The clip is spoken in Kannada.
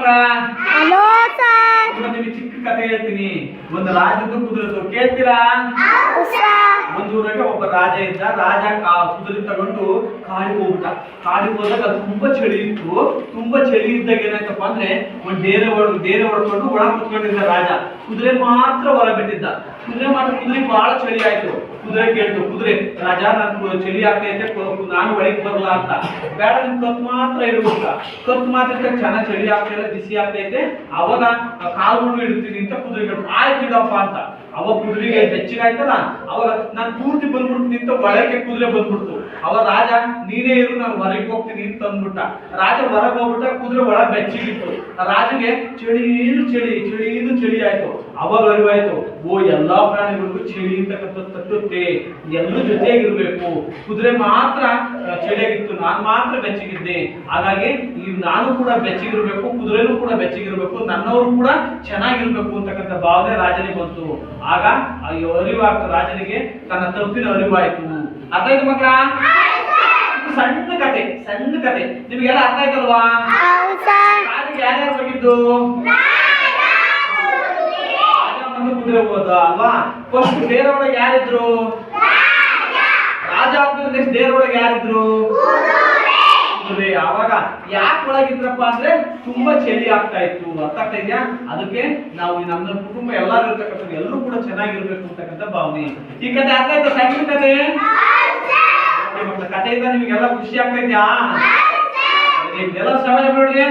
ಮಕ್ಕಳ ಹಲೋ ಸರ್. ನಿಮಗೆ ಚಿಕ್ಕ ಕಥೆ ಹೇಳ್ತೀನಿ. ಒಂದು ರಾಜದ್ದು ಕುದುರೆದು ಕೇಳ್ತೀರಾ? ಒಂದು ಊರಾಗ ಒಬ್ಬ ರಾಜ ಇದ್ದ. ರಾಜ ಕುದುರೆ ತಗೊಂಡು ಕಾಡಿಗೆ ಹೋಗ್ಬಿಟ್ಟ. ಕಾಡಿಗೆ ಹೋದಾಗ ಅದು ತುಂಬಾ ಚಳಿ ಇತ್ತು. ತುಂಬಾ ಚಳಿ ಇದ್ದಾಗ ಏನಾಯ್ತಪ್ಪ ಅಂದ್ರೆ ಒಂದು ಡೇರೆ ಹೊಡ್ಕೊಂಡು ಒಳ ಕುತ್ಕೊಂಡಿದ್ದ ರಾಜ. ಕುದುರೆ ಮಾತ್ರ ಹೊರ ಬಿಟ್ಟಿದ್ದ. ಕುದುರೆ ಬಹಳ ಚಳಿ ಆಯ್ತು. ಕುದುರೆ ಕೇಳ್ತು, ಕುದುರೆ ರಾಜ ನನ್ಗೆ ಚಳಿ ಆಗ್ತೈತೆ, ನಾನು ಒಳಗೆ ಬರಲ್ಲ ಅಂತ. ಬೇಡ, ನಿಮ್ ಕತ್ತು ಮಾತ್ರ ಇಡ್ಬೇಕ. ಕತ್ತು ಮಾತ್ರ ಚೆನ್ನಾಗಿ ಚಳಿ ಆಗ್ತೈತೆ, ಬಿಸಿ ಆಗ್ತೈತೆ, ಅವಾಗ ಕಾಲುಗಳು ಇಡ್ತೀನಿ ಅಂತ ಕುದುರೆ ಕೇಳ್ತು. ಆಯ್ತು ಇಡಪ್ಪ ಅಂತ. ಅವಾಗ ಕುದುರೆಗೆ ಬೆಚ್ಚಗಾಯ್ತಲ್ಲ, ಅವಾಗ ನಾನು ಪೂರ್ತಿ ಬಂದ್ಬಿಡ್ತೀನಿ ಅಂತ ಒಳಗೆ ಕುದುರೆ ಬಂದ್ಬಿಡ್ತು. ಅವಾಗ ರಾಜ ನೀನೇ ಇರು, ನಾನು ಹೊರಗೆ ಹೋಗ್ತೀನಿ ಅಂತ ಅಂದ್ಬಿಟ್ಟ. ರಾಜ ಹೊರಗೆ ಹೋಗ್ಬಿಟ್ಟ. ಕುದುರೆ ಒಳ ಬೆಚ್ಚಗಿತ್ತು. ರಾಜಗೆ ಚಳಿ ಆಯ್ತು. ಅವಾಗ ಅರಿವಾಯ್ತು, ಓ ಎಲ್ಲಾ ಪ್ರಾಣಿಗಳಿಗೂ ಚಳಿ ಅಂತಕ್ಕಂಥ ತಟ್ಟುತ್ತೆ, ಎಲ್ಲರೂ ಜೊತೆಗಿರ್ಬೇಕು. ಕುದುರೆ ಮಾತ್ರ ಚಳಿಯಾಗಿತ್ತು, ನಾನು ಮಾತ್ರ ಬೆಚ್ಚಗಿದ್ದೆ. ಹಾಗಾಗಿ ನಾನು ಕೂಡ ಬೆಚ್ಚಗಿರ್ಬೇಕು, ಕುದುರೆನೂ ಕೂಡ ಬೆಚ್ಚಗಿರ್ಬೇಕು, ನನ್ನವರು ಕೂಡ ಚೆನ್ನಾಗಿರ್ಬೇಕು ಅಂತಕ್ಕಂಥ ಭಾವನೆ ರಾಜನಿಗೆ ಬಂತು. ಆಗ ಅರಿವಾಗ್ತ ರಾಜನಿಗೆ ತನ್ನ ತಪ್ಪಿನ ಅರಿವಾಯ್ತು. ಅರ್ಥ ಆಯ್ತು ಮಕ್ಕಳ? ಸಣ್ಣ ಕತೆ ನಿಮ್ಗೆಲ್ಲ ಅರ್ಥ ಆಯ್ತಲ್ವಾ? ರಾಜನಿಗೆ ಯಾರ್ಯಾರು ಹೋಗಿದ್ದು? ಕುದುರೆ ಹೋದ ಅಲ್ವಾ? ಫಸ್ಟ್ ಡೇರ ಒಳಗೆ ಯಾರಿದ್ರು? ರಾಜ ಆದ್ಮೇಲೆ ನೆಕ್ಸ್ಟ್ ಡೇರ ಒಳಗೆ ಯಾರಿದ್ರು? ಕುದುರೆ. ಅವಾಗ ಯಾಕೆ ಒಳಗಿದ್ರಪ್ಪ ಅಂದ್ರೆ ತುಂಬಾ ಚಳಿ ಆಗ್ತಾ ಇತ್ತು. ಅರ್ಥ ಆಗ್ತಾ ಇದೆಯಾ? ಅದಕ್ಕೆ ನಾವು ನಮ್ಮ ಕುಟುಂಬ ಎಲ್ಲರೂ ಇರ್ತಕ್ಕಂಥ ಎಲ್ಲರೂ ಕೂಡ ಚೆನ್ನಾಗಿರ್ಬೇಕು ಅಂತಕ್ಕಂಥ ಭಾವನೆ. ಈ ಕತೆ ಅರ್ಥ ಆಯ್ತಾ? ಸಣ್ಣ ಕತೆ ಕಥೆಯಿಂದ ನಿಮಗೆಲ್ಲ ಖುಷಿ ಆಗ್ತೈತ್ಯಾ? ಎಲ್ಲ ಸಮಾಜ ನೋಡಿ.